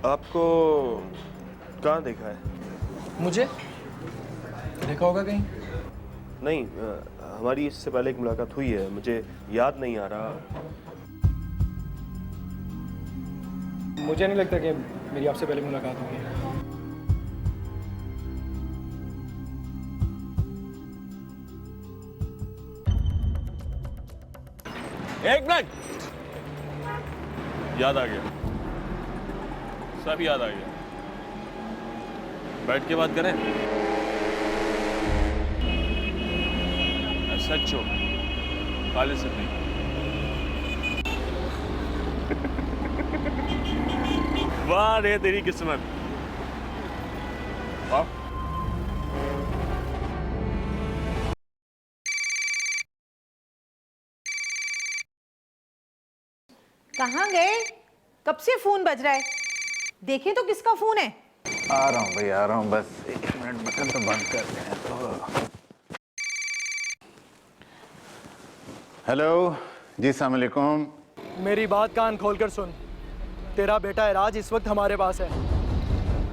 आपको कहाँ देखा है? मुझे देखा होगा कहीं? नहीं, हमारी इससे पहले एक मुलाकात हुई है, मुझे याद नहीं आ रहा। मुझे नहीं लगता कि मेरी आपसे पहले मुलाकात हुई है। एक मिनट, याद आ गया, सब याद आ गया। बैठ के बात करें। सच हो, खाली से नहीं। वाह रे तेरी किस्मत। वाह। कहाँ गए? कब से फोन बज रहा है? देखें तो किसका फोन है? आ रहा हूँ भाई, आ रहा हूँ, बस 1 मिनट बटन तो बंद करते हैं तो। हेलो जी, अस्सलाम वालेकुम। मेरी बात कान खोलकर सुन। तेरा बेटा इराज इस वक्त हमारे पास है।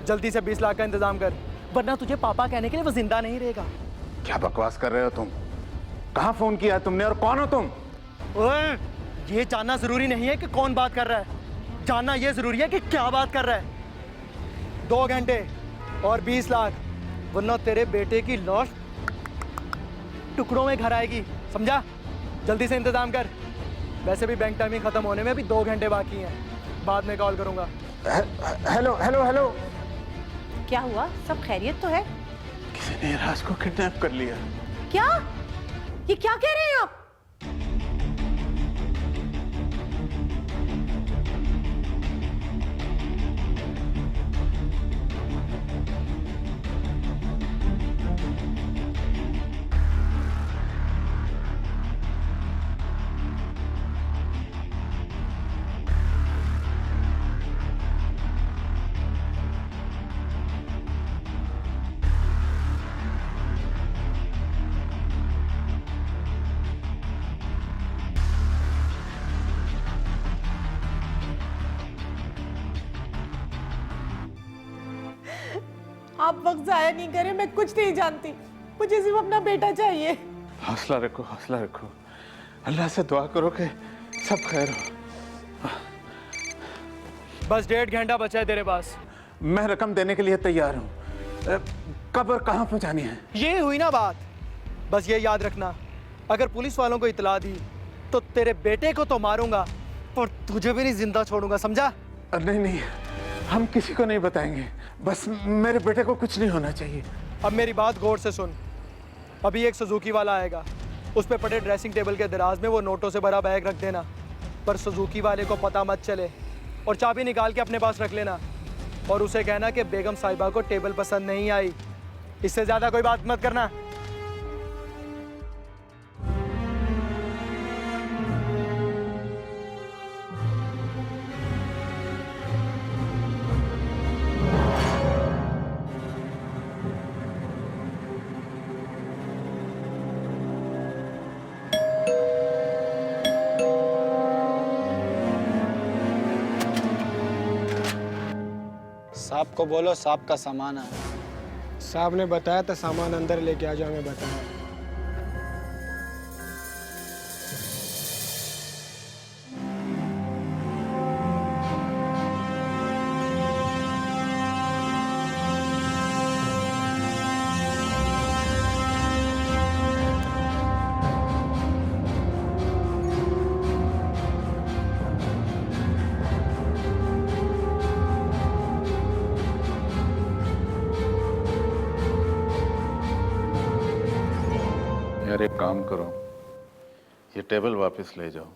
जल्दी से 20 लाख का इंतजाम कर, वरना तुझे पापा कहने के लिए वो जिंदा नहीं रहेगा। क्या बकवास कर रहे हो तुम? कहाँ फोन किया है तुमने और कौन हो तुम? ओए, ये जानना जरूरी नहीं है कि कौन बात कर रहा है, जानना ये जरूरी है कि क्या बात कर रहा है। 2 घंटे और 20 लाख, वरना तेरे बेटे की लाश टुकड़ों में घर आएगी, समझा? जल्दी से इंतजाम कर। वैसे भी बैंक टाइमिंग खत्म होने में भी 2 घंटे बाकी हैं, बाद में कॉल करूंगा। Hello hello hello. क्या हुआ? सब खैरियत तो है? किसी ने राज को किडनैप कर लिया। क्या? ये क्या कह रहे हैं आप? आप वक्त जाया नहीं करें, मैं कुछ नहीं जानती, मुझे सिर्फ अपना बेटा चाहिए। हौसला रखो, हौसला रखो, अल्लाह से दुआ करो कि सब खैर हो। बस 1.5 घंटा बचा है तेरे पास। मैं रकम देने के लिए तैयार हूँ। कब और कहाँ पहुँचानी है? ये हुई ना बात। बस ये याद रखना, अगर पुलिस वालों को इतला दी तो तेरे बेटे को तो मारूंगा और तुझे भी नहीं जिंदा छोड़ूंगा, समझा? नहीं नहीं, हम किसी को नहीं बताएंगे, बस मेरे बेटे को कुछ नहीं होना चाहिए। अब मेरी बात गौर से सुन। अभी एक सुजुकी वाला आएगा, उस पे पड़े ड्रेसिंग टेबल के दराज में वो नोटों से भरा बैग रख देना, पर सुजुकी वाले को पता मत चले, और चाबी निकाल के अपने पास रख लेना, और उसे कहना कि बेगम साहिबा को टेबल पसंद नहीं आई। इससे ज्यादा कोई बात मत करना। साहब को बोलो साहब का सामान है। साहब ने बताया था सामान अंदर लेके आ जाओ, मैं बताया। यार एक काम करो, ये टेबल वापस ले जाओ,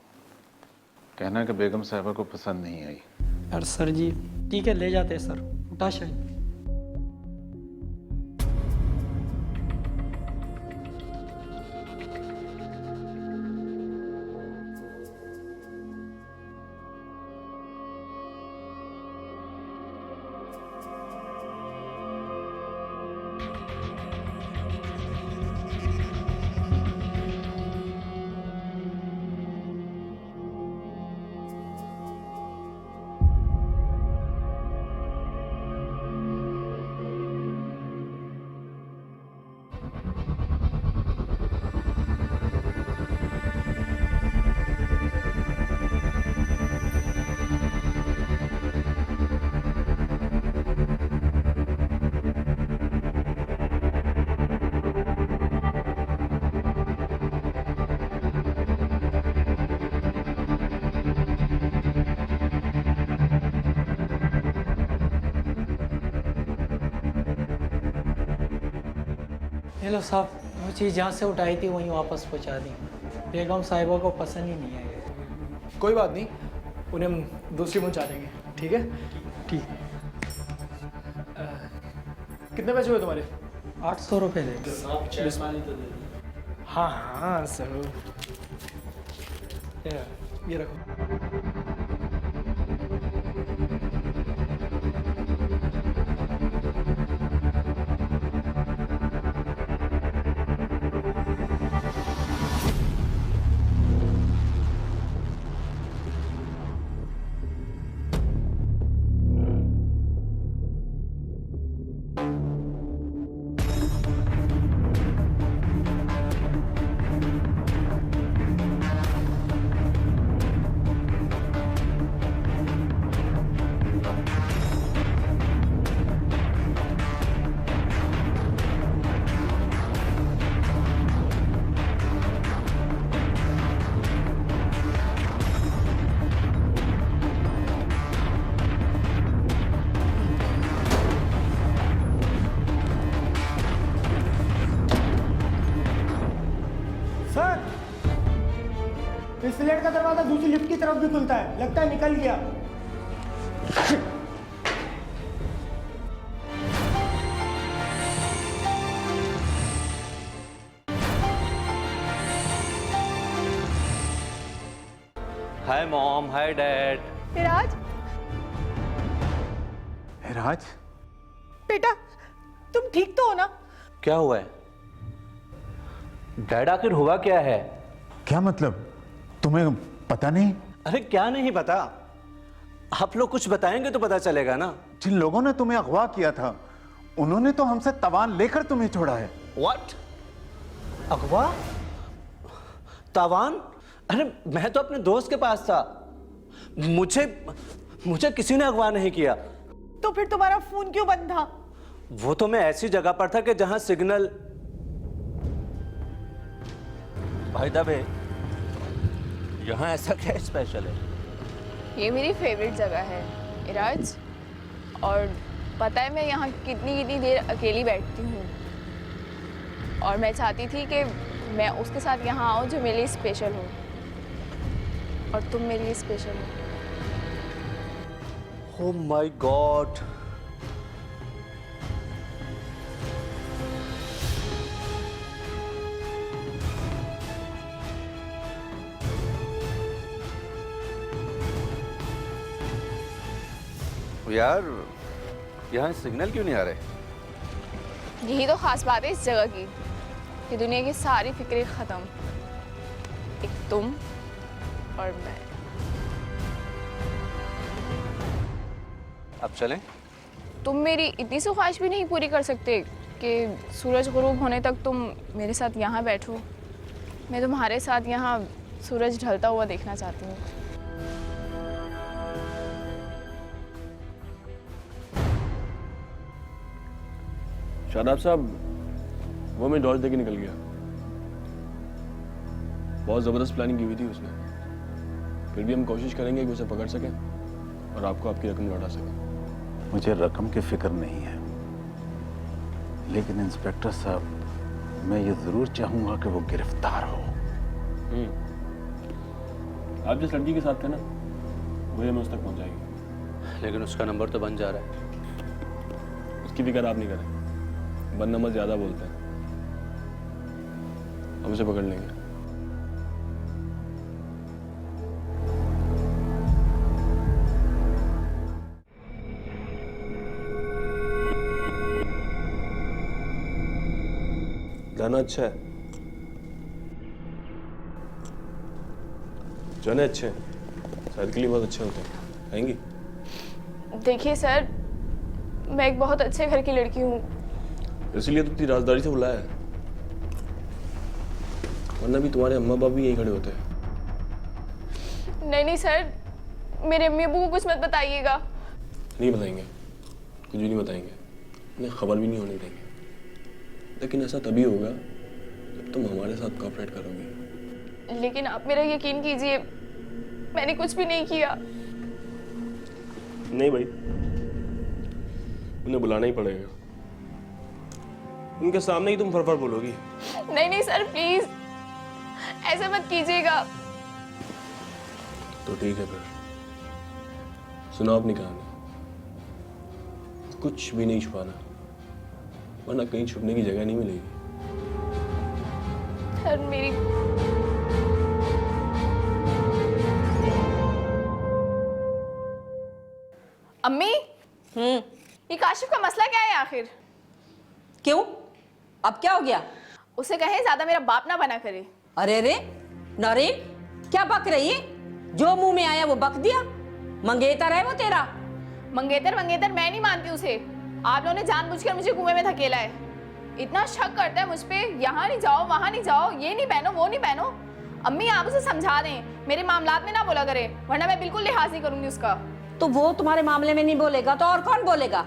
कहना कि बेगम साहिबा को पसंद नहीं आई। यार सर जी, ठीक है ले जाते हैं सर, उठा शायद। ये लो साहब, वो चीज़ जहाँ से उठाई थी वहीं वापस पहुँचा दी। बेगम साहिबा को पसंद ही नहीं है। कोई बात नहीं, उन्हें हम दूसरी पहुंचा देंगे, ठीक है? ठीक। कितने पैसे हुए तुम्हारे? 800 रुपये दे दो। हाँ हाँ जरूर। ये रखो। सर, इस फ्लैट का दरवाजा दूसरी लिफ्ट की तरफ भी खुलता है, लगता है निकल गया। Hi mom, hi dad. राज, राज, बेटा तुम ठीक तो हो ना? क्या हुआ है डैड? आखिर हुआ क्या है? क्या मतलब? तुम्हें पता नहीं? अरे क्या नहीं पता? आप लोग कुछ बताएंगे तो पता चलेगा ना। जिन लोगों ने तुम्हें अगवा किया था उन्होंने तो हमसे तवान लेकर तुम्हें छोड़ा है। व्हाट? अगवा? तावान? अरे मैं तो अपने दोस्त के पास था। मुझे किसी ने अगवा नहीं किया। तो फिर तुम्हारा फोन क्यों बंद था? वो तो मैं ऐसी जगह पर था कि जहां सिग्नल। भाई दबे, यहाँ ऐसा क्या स्पेशल है? ये मेरी फेवरेट जगह है इराज, और पता है मैं यहाँ कितनी देर अकेली बैठती हूँ, और मैं चाहती थी कि मैं उसके साथ यहाँ आऊँ जो मेरे लिए स्पेशल हो, और तुम मेरे लिए स्पेशल हो। Oh my God. यार, यहाँ सिग्नल क्यों नहीं आ रहे? यही तो खास बात है इस जगह की कि दुनिया की सारी फिक्रें खत्म, एक तुम और मैं। अब चलें? तुम मेरी इतनी सी ख्वाहिश भी नहीं पूरी कर सकते कि सूरज गुरूब होने तक तुम मेरे साथ यहाँ बैठो? मैं तुम्हारे साथ यहाँ सूरज ढलता हुआ देखना चाहती हूँ। शादाब साहब, वो मैं डॉज देके निकल गया। बहुत ज़बरदस्त प्लानिंग की हुई थी उसने। फिर भी हम कोशिश करेंगे कि उसे पकड़ सकें और आपको आपकी रकम लौटा सकें। मुझे रकम की फिक्र नहीं है, लेकिन इंस्पेक्टर साहब, मैं ये जरूर चाहूंगा कि वो गिरफ्तार हो। आप जिस लड़की के साथ थे ना, वही हमें उस तक पहुंचाएगी। लेकिन उसका नंबर तो बन जा रहा है। उसकी फिक्र आप नहीं करें, बंद नंबर ज्यादा बोलते हैं। हम उसे पकड़ लेंगे। जाना अच्छा है, जाने अच्छे हैं, शायद के लिए बहुत अच्छे होते हैं। आएंगी? देखिए सर, मैं एक बहुत अच्छे घर की लड़की हूँ, इसलिए तो इतनी राजदारी से बुलाया है, वरना भी तुम्हारे अम्मा बाप भी यहीं खड़े होते हैं। नहीं सर, मेरे अम्मी अब्बू को कुछ मत बताइएगा। नहीं बताएंगे, कुछ भी नहीं बताएंगे, उन्हें खबर भी नहीं होने देंगे। लेकिन ऐसा तभी होगा जब तुम हमारे साथ कोऑपरेट करोगे। लेकिन आप मेरा यकीन कीजिए, मैंने कुछ भी नहीं किया। नहीं भाई, उन्हें बुलाना ही पड़ेगा। उनके सामने ही तुम फर बोलोगी। नहीं नहीं सर प्लीज ऐसे मत कीजिएगा। तो ठीक है फिर, सुनाओ अपनी कहानी। कुछ भी नहीं छुपाना, वरना कहीं छुपने की जगह नहीं मिलेगी। सर मेरी अम्मी, ये काशिफ का मसला क्या है आखिर? क्यों? अब क्या हो गया? उसे कहे ज्यादा मेरा बाप ना बना करे। अरे रे नौरीन, क्या बक रही है? जो मुंह में आया वो बक दिया। मंगेतर है वो तेरा। मंगेतर मंगेतर मैं नहीं मानती उसे। आप लोगों ने जानबूझकर मुझे कुएं में धकेला है। इतना शक करता है मुझ पे, यहाँ नहीं जाओ वहां नहीं जाओ, ये नहीं पहनो वो नहीं पहनो। अम्मी आप उसे समझा दें, मेरे मामलात में ना बोला करे, वरना मैं बिल्कुल लिहाज नहीं करूंगी उसका। तो वो तुम्हारे मामले में नहीं बोलेगा तो और कौन बोलेगा?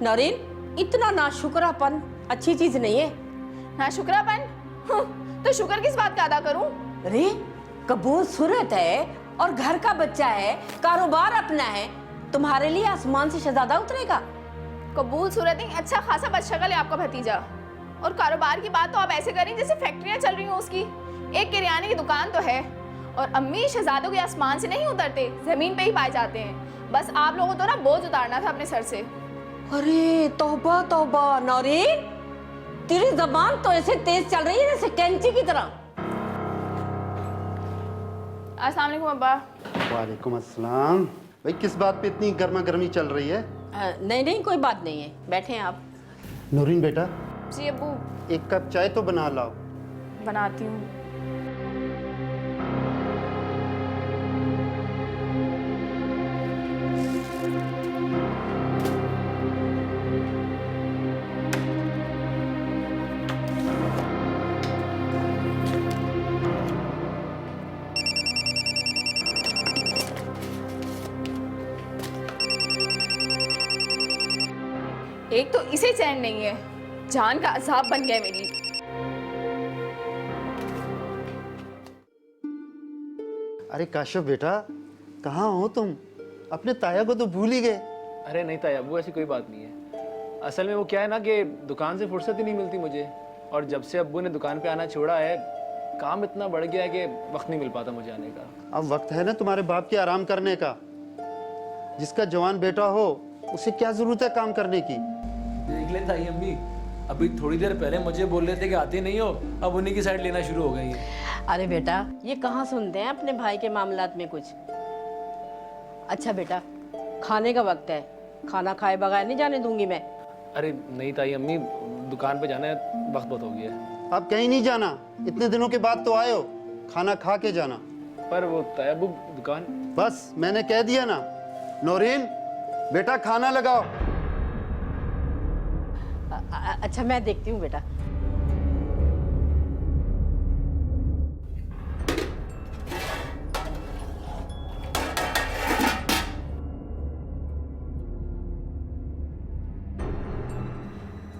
नौरीन, इतना नाशुक्रापन अच्छी चीज नहीं है। नाशुक्रापन? तो शुक्र किस बात का अदा करूं? अरे कबूल सूरत है और घर का बच्चा है, कारोबार अपना है, तुम्हारे लिए आसमान से शहजादा उतरेगा। कबूल सूरत नहीं, अच्छा खासा बदशक्ल है आपका भतीजा। और कारोबार की बात तो आप ऐसे करें जैसे फैक्ट्रियां चल रही हो उसकी। एक किराने की दुकान तो है। और अम्मी, शहजादों के आसमान से नहीं उतरते, जमीन पे ही पाए जाते हैं। बस आप लोगों को तो ना बोझ उतारना था अपने सर से। अरे तौबा तौबा नौरीन, तेरी जबान तो ऐसे तेज चल रही है जैसे कैंची की तरह। अस्सलाम वालेकुम अब्बा। वालेकुम अस्सलाम। भाई किस बात पे इतनी गर्मा गर्मी चल रही है? नहीं नहीं कोई बात नहीं है, बैठे हैं आप। नूरीन बेटा, जी अब्बू। एक कप चाय तो बना लाओ। बनाती हूँ। एक तो इसे चैन नहीं है, जान का अजाब बन गया मेरी। अरे काशिफ बेटा, कहाँ हो तुम? अपने ताया को तो भूल ही गए। अरे नहीं ताया, वो ऐसी कोई बात नहीं है। असल में वो क्या है ना कि दुकान से फुर्सत ही नहीं मिलती मुझे, और जब से अब्बू ने दुकान पे आना छोड़ा है, काम इतना बढ़ गया है कि वक्त नहीं मिल पाता मुझे आने का। अब वक्त है ना तुम्हारे बाप के आराम करने का। जिसका जवान बेटा हो उसे क्या जरूरत है काम करने की? देख ले ताई अम्मी, अभी थोड़ी देर पहले मुझे बोल रहे थे कि आते नहीं हो, अब उन्हीं की साइड लेना शुरू हो गई है। अरे बेटा, ये कहाँ सुनते हैं अपने भाई के मामलात में कुछ। अच्छा बेटा, खाने का वक्त है, खाना खाए बगैर नहीं जाने दूंगी मैं। अरे नहीं ताई अम्मी, दुकान पे जाना है, वक्त बहुत हो गया है। अब कहीं नहीं जाना, इतने दिनों के बाद तो आए हो, खाना खा के जाना। पर वो ताया अब्बू दुकान। बस मैंने कह दिया ना। नौरीन बेटा, खाना लगाओ। अच्छा मैं देखती हूँ बेटा।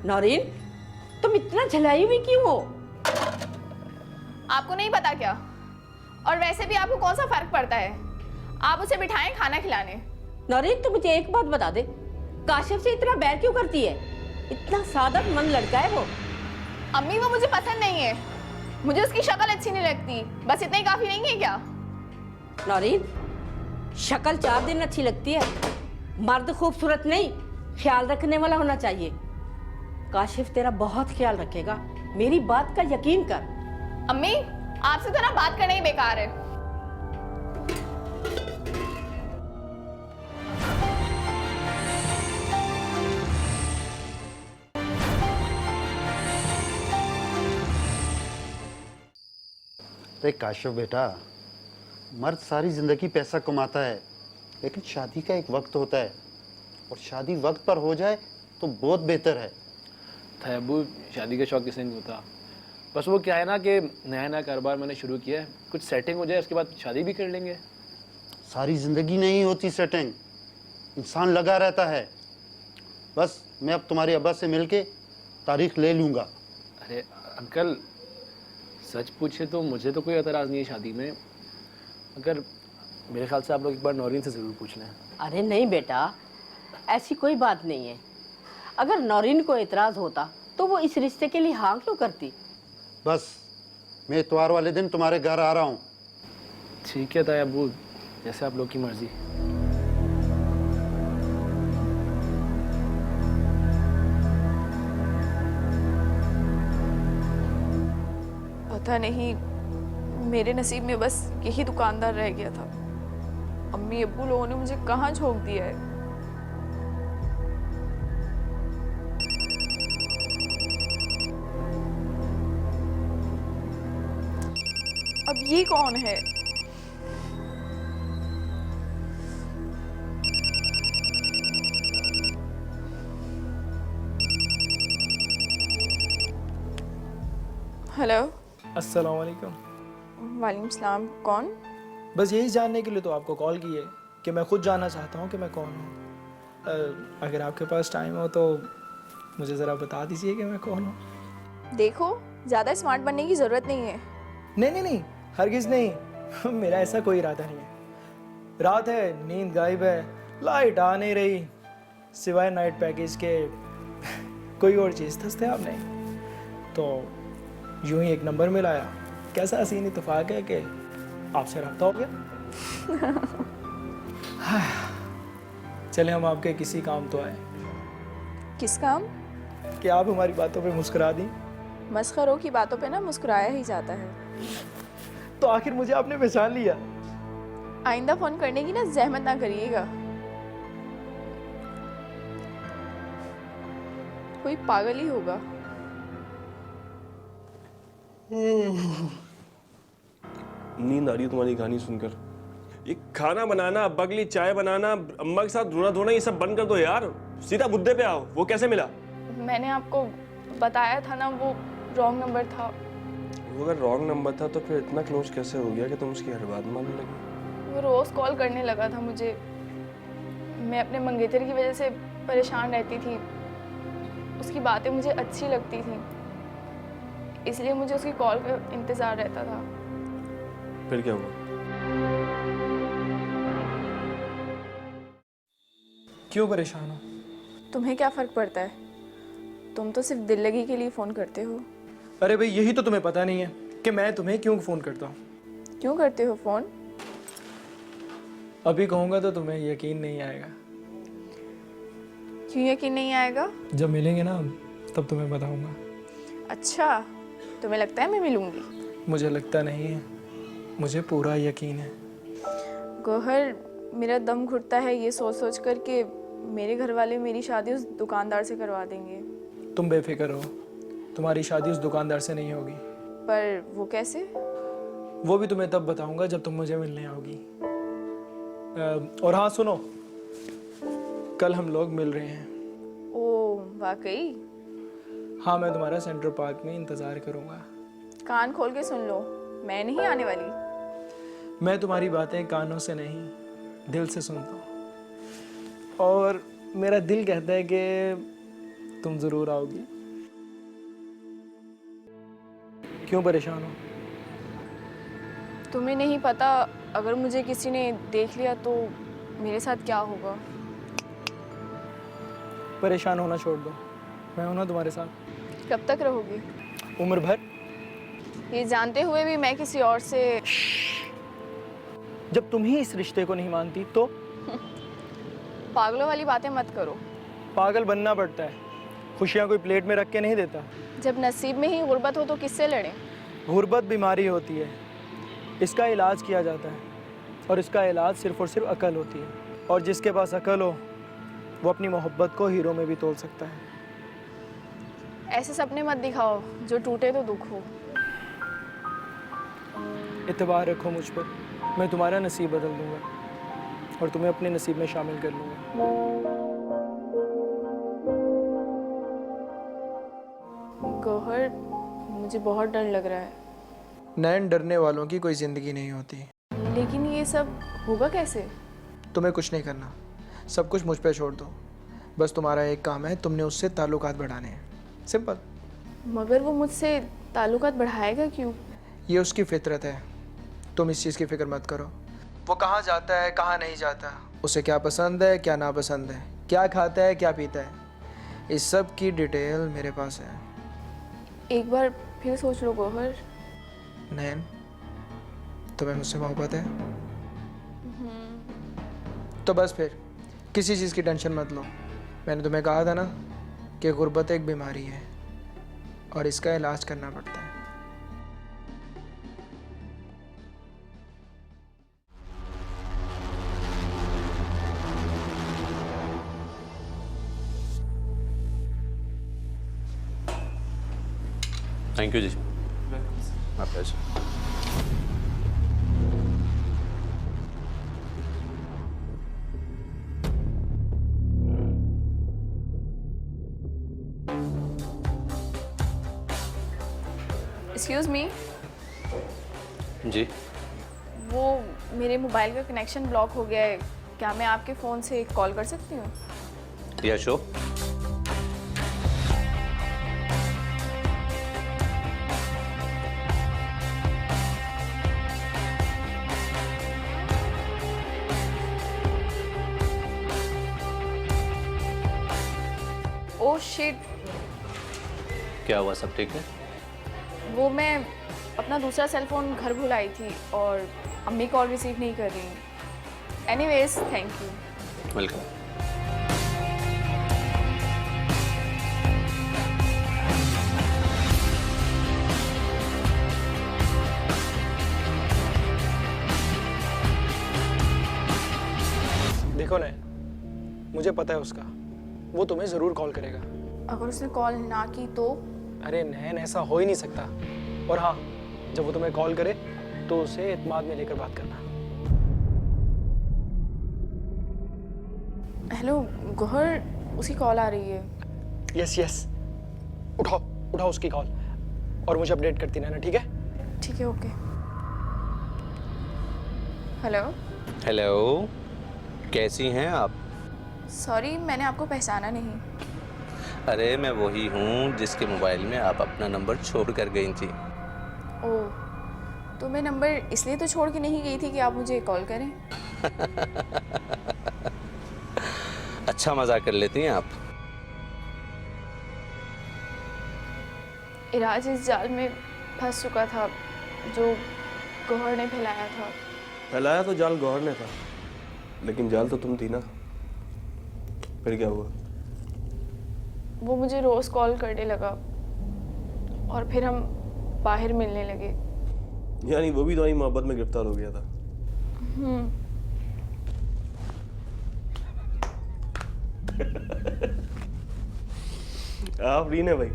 नौरीन, तुम इतना झलाई हुई क्यों हो? आपको नहीं पता क्या? और वैसे भी आपको कौन सा फर्क पड़ता है? आप उसे बिठाएं खाना खिलाने। नौरीन, तू मुझे एक बात बता दे, काशिफ से इतना बैर क्यों करती है? इतना सादा मन लड़का है वो। अम्मी वो मुझे पसंद नहीं है, मुझे उसकी शक्ल अच्छी नहीं लगती, बस इतना ही काफी नहीं है क्या? नौरीन, शक्ल 4 दिन अच्छी लगती है, मर्द खूबसूरत नहीं, ख्याल रखने वाला होना चाहिए। काशिफ तेरा बहुत ख्याल रखेगा, मेरी बात का यकीन कर। अम्मी आपसे तो ना बात करना ही बेकार है। अरे काशिफ बेटा, मर्द सारी जिंदगी पैसा कमाता है, लेकिन शादी का एक वक्त होता है, और शादी वक्त पर हो जाए तो बहुत बेहतर है। ताया अब्बू, शादी का शौक किसे नहीं होता, बस वो क्या है ना कि नया नया कारोबार मैंने शुरू किया है, कुछ सेटिंग हो जाए उसके बाद शादी भी कर लेंगे। सारी जिंदगी नहीं होती सेटिंग, इंसान लगा रहता है। बस मैं अब तुम्हारे अब्बा से मिलके तारीख ले लूँगा। अरे अंकल, सच पूछे तो मुझे तो कोई एतराज़ नहीं है शादी में, अगर मेरे ख्याल से आप लोग एक बार नौरीन से ज़रूर पूछ लें। अरे नहीं बेटा, ऐसी कोई बात नहीं है। अगर नौरीन को एतराज़ होता तो वो इस रिश्ते के लिए हाँ क्यों करती? बस मैं इतवार वाले दिन तुम्हारे घर आ रहा हूँ। ठीक है ताया अब्बू, जैसे आप लोग की मर्जी। पता नहीं मेरे नसीब में बस यही दुकानदार रह गया था। अम्मी अब्बू लोगों ने मुझे कहाँ झोंक दिया है। अब ये कौन है? हेलो। अस्सलाम वालेकुम। वालेकुम सलाम। कौन? बस यही जानने के लिए तो आपको कॉल की है कि मैं खुद जानना चाहता हूँ कि मैं कौन हूँ। अगर आपके पास टाइम हो तो मुझे ज़रा बता दीजिए कि मैं कौन हूँ। देखो, ज़्यादा स्मार्ट बनने की ज़रूरत नहीं है। नहीं, हरगिज़ नहीं। मेरा ऐसा कोई इरादा नहीं है। रात है, नींद गायब है, लाइट आ नहीं रही, सिवाय नाइट पैकेज के कोई और चीज़ दस्ते आप नहीं। तो यूं ही एक नंबर मिलाया। कैसा हसीन इत्तेफाक है कि आपसे रब्ता हो गया। चले हम आपके किसी काम तो आए। किस काम? कि आप हमारी बातों पे मुस्कुरा दी। मस्खरों की बातों पे ना मुस्कुराया ही जाता है। तो आखिर मुझे आपने पहचान लिया। आइंदा फोन करने की ना जहमत ना करिएगा। कोई पागल ही होगा। नींद आ रही है तुम्हारी कहानी सुनकर। ये खाना बनाना, अब्बा के लिए चाय बनाना, अम्मा के साथ रोना धोना, ये सब बंद कर दो यार। सीधा मुद्दे पे आओ। वो कैसे मिला? मैंने आपको बताया था ना, वो रॉन्ग नंबर था। वो अगर रॉन्ग नंबर था तो फिर इतना क्लोज कैसे हो गया कि तुम उसकी हर बात मानने लगी? वो रोज़ कॉल करने लगा था मुझे। मैं अपने मंगेतर की वजह से परेशान रहती थी। उसकी बातें मुझे अच्छी लगती थी, इसलिए मुझे उसकी कॉल का इंतज़ार रहता था। फिर क्या हुआ? क्यों परेशान हो? तुम्हें क्या फ़र्क पड़ता है? तुम तो सिर्फ दिल लगी के लिए फ़ोन करते हो। अरे भाई, यही तो तुम्हें पता नहीं है कि मैं तुम्हें क्यों फ़ोन करता हूँ। क्यों करते हो फ़ोन? अभी कहूँगा तो तुम्हें यकीन नहीं आएगा। क्यों यकीन नहीं आएगा? जब मिलेंगे ना तब तुम्हें बताऊँगा। अच्छा, तुम्हें लगता है मैं मिलूंगी? मुझे लगता नहीं है, मुझे पूरा यकीन है। गौहर, मेरा दम घुटता है ये सोच सोच कर के मेरे घर वाले मेरी शादी उस दुकानदार से करवा देंगे। तुम बेफिक्र हो, तुम्हारी शादी उस दुकानदार से नहीं होगी। पर वो कैसे? वो भी तुम्हें तब बताऊंगा जब तुम मुझे मिलने आओगी। और हाँ सुनो, कल हम लोग मिल रहे हैं। ओह वाकई? हाँ, मैं तुम्हारा सेंट्रल पार्क में इंतज़ार करूँगा। कान खोल के सुन लो, मैं नहीं आने वाली। मैं तुम्हारी बातें कानों से नहीं, दिल से सुनता हूँ। और मेरा दिल कहता है कि तुम ज़रूर आओगी। क्यों परेशान हो? तुम्हें नहीं पता, अगर मुझे किसी ने देख लिया तो मेरे साथ क्या होगा। परेशान होना छोड़ दो, मैं हूं ना तुम्हारे साथ। कब तक रहोगे? उम्र भर। ये जानते हुए भी मैं किसी और से। जब तुम ही इस रिश्ते को नहीं मानती तो? पागलों वाली बातें मत करो। पागल बनना पड़ता है, खुशियाँ कोई प्लेट में रख के नहीं देता। जब नसीब में ही गुर्बत हो तो किससे लड़ें? गुर्बत बीमारी होती है, इसका इलाज किया जाता है, और इसका इलाज सिर्फ और सिर्फ अकल होती है। और जिसके पास अकल हो वो अपनी मोहब्बत को हीरो में भी तोल सकता है। ऐसे सपने मत दिखाओ जो टूटे तो दुख हो। इत्तेबार रखो मुझ पर, मैं तुम्हारा नसीब बदल दूंगा और तुम्हें अपने नसीब में शामिल कर लूँगा। गौहर, मुझे बहुत डर लग रहा है। नैन, डरने वालों की कोई ज़िंदगी नहीं होती। लेकिन ये सब होगा कैसे? तुम्हें कुछ नहीं करना, सब कुछ मुझ पे छोड़ दो। बस तुम्हारा एक काम है, तुमने उससे ताल्लुकात बढ़ाने हैं, सिंपल। मगर वो मुझसे ताल्लुकात बढ़ाएगा क्यों? ये उसकी फितरत है, तुम इस चीज़ की फिक्र मत करो। वो कहाँ जाता है, कहाँ नहीं जाता, उसे क्या पसंद है, क्या नापसंद है, क्या खाता है, क्या पीता है, इस सब की डिटेल मेरे पास है। एक बार फिर सोच लो गौहर। नैन, तुम्हें मुझसे मोहब्बत है? तो बस फिर किसी चीज़ की टेंशन मत लो। मैंने तुम्हें कहा था ना कि गुर्बत एक बीमारी है और इसका इलाज करना पड़ता है। थैंक यू जी। My pleasure. एक्सक्यूज मी, जी, वो मेरे मोबाइल का कनेक्शन ब्लॉक हो गया है, क्या मैं आपके फ़ोन से कॉल कर सकती हूँ? या शो। ओह शिट, क्या हुआ, सब ठीक है? वो मैं अपना दूसरा सेल फोन घर भूल आई थी और अम्मी कॉल रिसीव नहीं कर रही। Anyways, thank you. वेलकम। देखो नैन, मुझे पता है उसका, वो तुम्हें ज़रूर कॉल करेगा। अगर उसने कॉल ना की तो? अरे नैन, ऐसा हो ही नहीं सकता। और हाँ, जब वो तुम्हें कॉल करे तो उसे इत्मीनान में लेकर बात करना। हेलो गौहर, उसकी कॉल आ रही है। यस यस, उठाओ उठाओ उसकी कॉल और मुझे अपडेट करती रहना, ठीक है? ठीक है, ओके। हेलो। हेलो, कैसी हैं आप? सॉरी, मैंने आपको पहचाना नहीं। अरे मैं वही हूँ जिसके मोबाइल में आप अपना नंबर छोड़ कर गई थी। ओह, तो मैं नंबर इसलिए तो छोड़ के नहीं गई थी कि आप मुझे कॉल करें। अच्छा मजाक कर लेती हैं आप। इराज इस जाल में फंस चुका था जो गौहर ने फैलाया था। फैलाया तो जाल गौहर ने था, लेकिन जाल तो तुम थी ना। फिर क्या हुआ? वो मुझे रोज कॉल करने लगा और फिर हम बाहर मिलने लगे। यानी वो भी तुम्हारी मोहब्बत में गिरफ्तार हो गया था? आप रीन है भाई।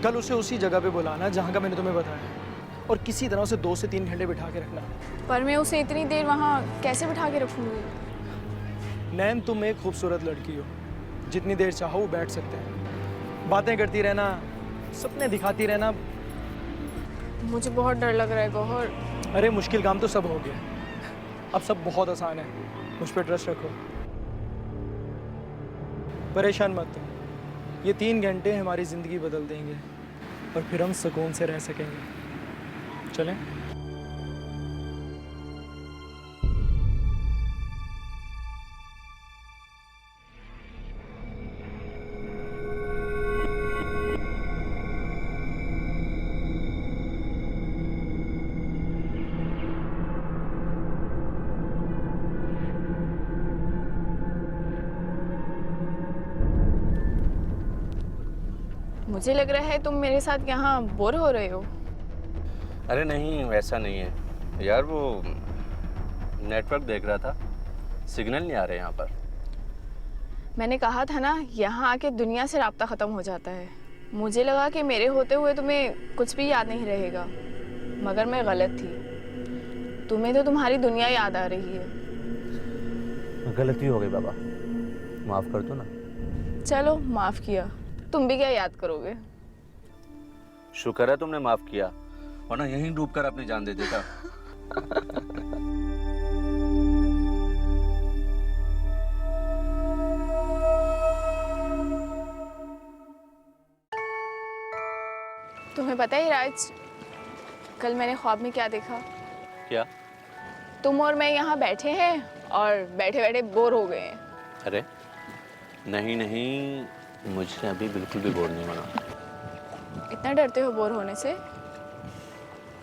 कल उसे उसी जगह पे बुलाना जहाँ का मैंने तुम्हें बताया और किसी तरह उसे 2 से 3 घंटे बिठा के रखना। पर मैं उसे इतनी देर वहाँ कैसे बिठा के रखूँगी? नैन, तुम एक खूबसूरत लड़की हो, जितनी देर चाहो वो बैठ सकते हैं, बातें करती रहना, सपने दिखाती रहना। मुझे बहुत डर लग रहा है गौहर। अरे मुश्किल काम तो सब हो गया, अब सब बहुत आसान है, मुझ पर ट्रस्ट रखो। परेशान मत तुम, ये 3 घंटे हमारी ज़िंदगी बदल देंगे और फिर हम सुकून से रह सकेंगे। चलें? मुझे लग रहा है तुम मेरे साथ यहाँ बोर हो रहे हो। अरे नहीं, वैसा नहीं है यार, वो नेटवर्क देख रहा था, सिग्नल नहीं आ रहे यहाँ पर। मैंने कहा था ना, यहाँ आके दुनिया से राब्ता ख़त्म हो जाता है। मुझे लगा कि मेरे होते हुए तुम्हें कुछ भी याद नहीं रहेगा, मगर मैं गलत थी। तुम्हें तो तुम्हारी दुनिया याद आ रही है। गलती हो गई बाबा, माफ कर दो ना। चलो माफ़ किया, तुम भी क्या याद करोगे। शुक्र है तुमने माफ किया, वरना यहीं डूबकर अपनी जान दे देता। तुम्हें पता है राज, कल मैंने ख्वाब में क्या देखा? क्या? तुम और मैं यहाँ बैठे हैं और बैठे बैठे बोर हो गए हैं। अरे नहीं नहीं, मुझे अभी बिल्कुल भी बोर नहीं होना। इतना डरते हो बोर होने से?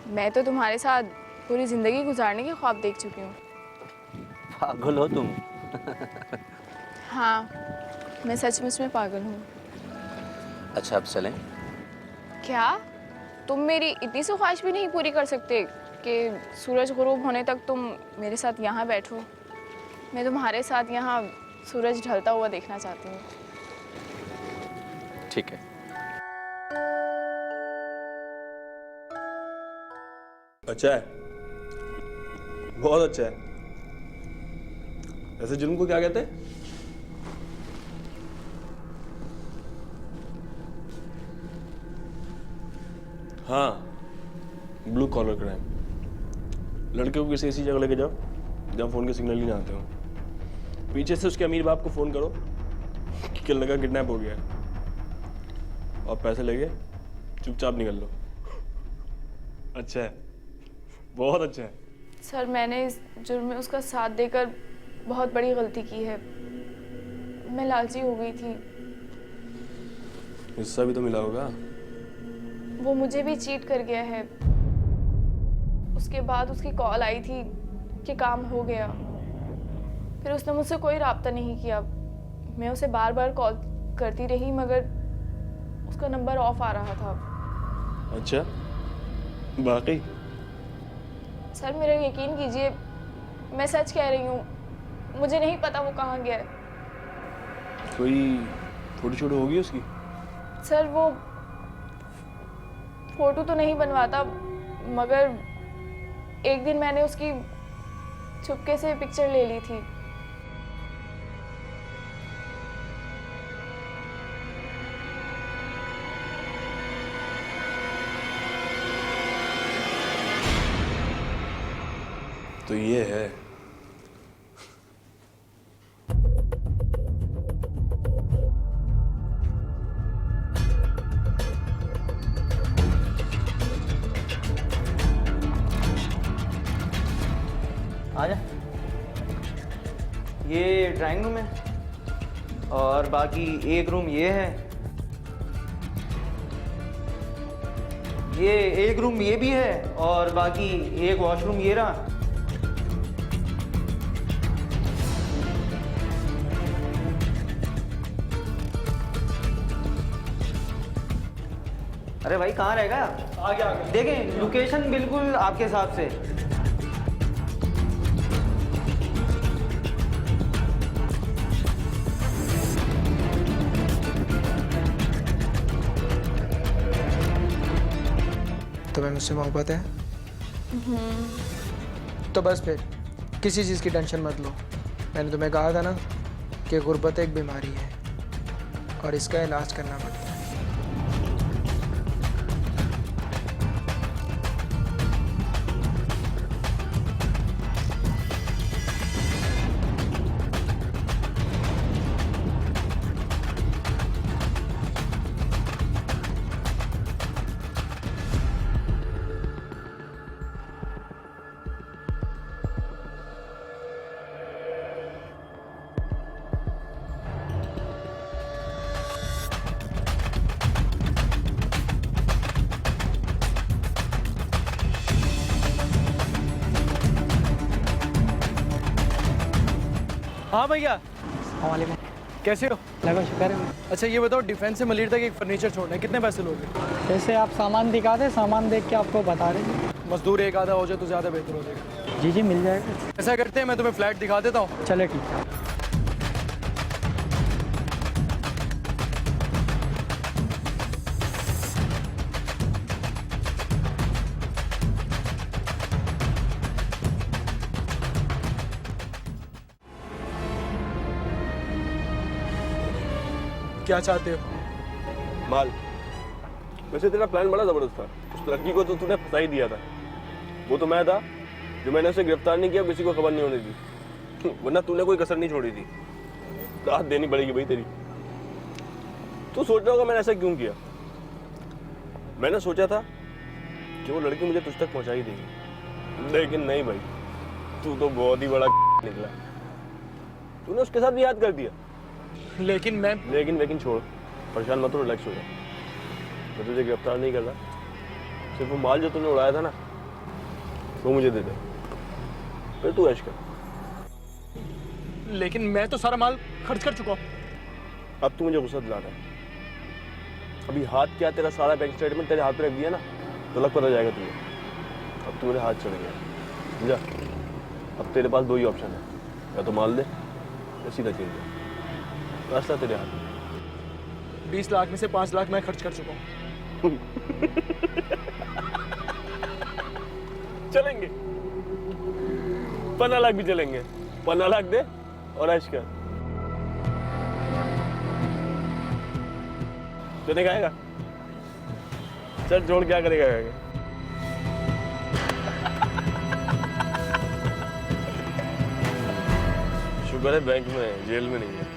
मैं तो तुम्हारे साथ पूरी जिंदगी गुजारने के ख्वाब देख चुकी हूँ। पागल हो तुम। हाँ, मैं सचमुच में पागल हूँ। अच्छा अब चलें? क्या तुम मेरी इतनी सी ख्वाहिश भी नहीं पूरी कर सकते कि सूरज गुरूब होने तक तुम मेरे साथ यहाँ बैठो? मैं तुम्हारे साथ यहाँ सूरज ढलता हुआ देखना चाहती हूँ। ठीक है। अच्छा है, बहुत अच्छा है। ऐसे जुल्म को क्या कहते हैं? हाँ, ब्लू कॉलर क्राइम। लड़के को किसी ऐसी जगह लेके जाओ जहाँ फोन के सिग्नल ही ना आते हो। पीछे से उसके अमीर बाप को फोन करो कि लड़का किडनैप हो गया है, और पैसे लेके चुपचाप निकल लो। अच्छा है, बहुत अच्छा है। सर, मैंने इस जुर्म में उसका साथ देकर बहुत बड़ी गलती की है। मैं लालची हो गई थी। हिस्सा भी तो मिला होगा। वो मुझे भी चीट कर गया है। उसके बाद उसकी कॉल आई थी कि काम हो गया। फिर उसने मुझसे कोई राब्ता नहीं किया। मैं उसे बार बार कॉल करती रही मगर उसका नंबर ऑफ आ रहा था। अच्छा, बाकी? सर मेरा यकीन कीजिए, मैं सच कह रही हूँ। मुझे नहीं पता वो कहाँ गया है। कोई फोटो शोटो होगी उसकी? सर वो फोटो तो नहीं बनवाता, मगर एक दिन मैंने उसकी चुपके से पिक्चर ले ली थी। तो ये है। आजा। ये ड्राइंग रूम है और बाकी एक रूम ये है। ये एक रूम ये भी है और बाकी एक वॉशरूम ये रहा। अरे भाई कहाँ रहेगा? आगे आगे देखें, लोकेशन बिल्कुल आपके हिसाब से। तुम्हें मुझसे मोहब्बत है? तो बस फिर किसी चीज़ की टेंशन मत लो। मैंने तुम्हें कहा था ना कि गुर्बत एक बीमारी है और इसका इलाज करना पड़ता है। हाँ भैया, वालेकुम। कैसे हो? लगा शुक्र है। अच्छा ये बताओ, डिफेंस से मलिर तक एक फर्नीचर छोड़ना है, कितने पैसे लोगे? जैसे आप सामान दिखा दें, सामान देख के आपको बता रहे हैं। मजदूर एक आधा हो जाए तो ज़्यादा बेहतर हो जाएगा। जी जी मिल जाएगा। ऐसा करते हैं, मैं तुम्हें फ्लैट दिखा देता हूँ। चले ठीक है। क्या चाहते हो? माल। वैसे तेरा प्लान बड़ा जबरदस्त था। उस लड़की को तो तूने फंसा ही दिया था। वो तो मैं था जो मैंने उसे गिरफ्तार नहीं किया, किसी को खबर नहीं होने दी। वरना तूने कोई कसर नहीं छोड़ी थी। राहत देनी पड़ेगी भाई तेरी। तू सोच रहा होगा मैंने ऐसा क्यों किया। मैंने सोचा था कि वो लड़की मुझे तुझ तक पहुंचा ही देगी, लेकिन नहीं भाई, तू तो बहुत ही बड़ा निकला। तूने उसके साथ भी याद कर दिया। लेकिन छोड़, परेशान मत हो, रिलैक्स हो जा। मैं तुझे गिरफ्तार नहीं कर रहा। सिर्फ वो माल जो तूने उड़ाया था ना, वो मुझे दे दे, फिर तू ऐश कर। लेकिन मैं तो सारा माल खर्च कर चुका हूँ। अब तू मुझे गुस्सा दिला रहा है। अभी हाथ क्या, तेरा सारा बैंक स्टेटमेंट तेरे हाथ पे रख दिया ना, तो लग पता जाएगा तुझे। अब तू मेरे हाथ चढ़ गया, समझा? अब तेरे पास दो ही ऑप्शन है, या तो माल दे या सीधा चेंज दे। रास्ता तेरे हाथ में। 20 लाख में से 5 लाख मैं खर्च कर चुका हूँ। चलेंगे, 15 लाख भी चलेंगे। 15 लाख दे और ऐश कर। तूने खाएगा? चल छोड़, क्या करेगा? शुक्र है बैंक में है, जेल में नहीं है।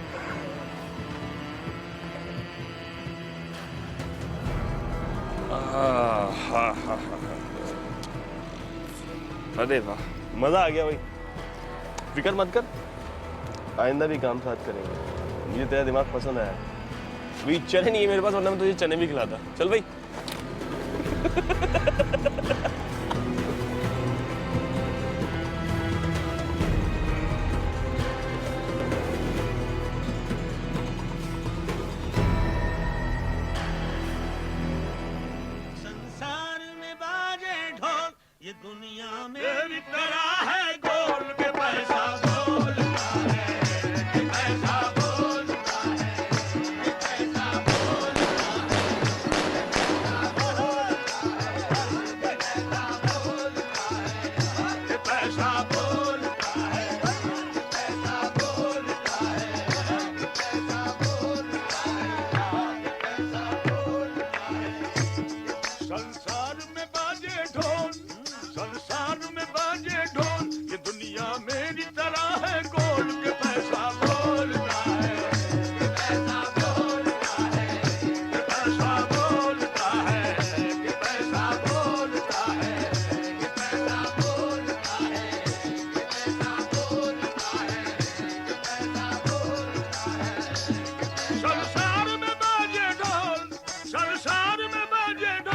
अरे वाह, मजा आ गया भाई। फिक्र मत कर, आइंदा भी काम साथ करेंगे। मुझे तेरा दिमाग पसंद आया। अभी चने नहीं है मेरे पास, वरना मैं तुझे चने भी खिलाता। चल भाई। संसार में बाजे ढोल, ये दुनिया मेरी तरह है गोल के पैसा बोलता है, के पैसा बोलता है, के पैसा बोलता है, के पैसा बोलता है, के पैसा बोलता है, के पैसा बोलता है। संसार में बाजे ढोल, संसार में बाजे ढोल, ये दुनिया मेरी तरह है गोल के पैसा बोलता है, के पैसा बोलता है, के पैसा बोलता है, के पैसा बोलता है, के पैसा बोलता है, के पैसा बोलता है, के पैसा बोलता है। संसार में बाजे ढोल, संसार में बाजे ढोल,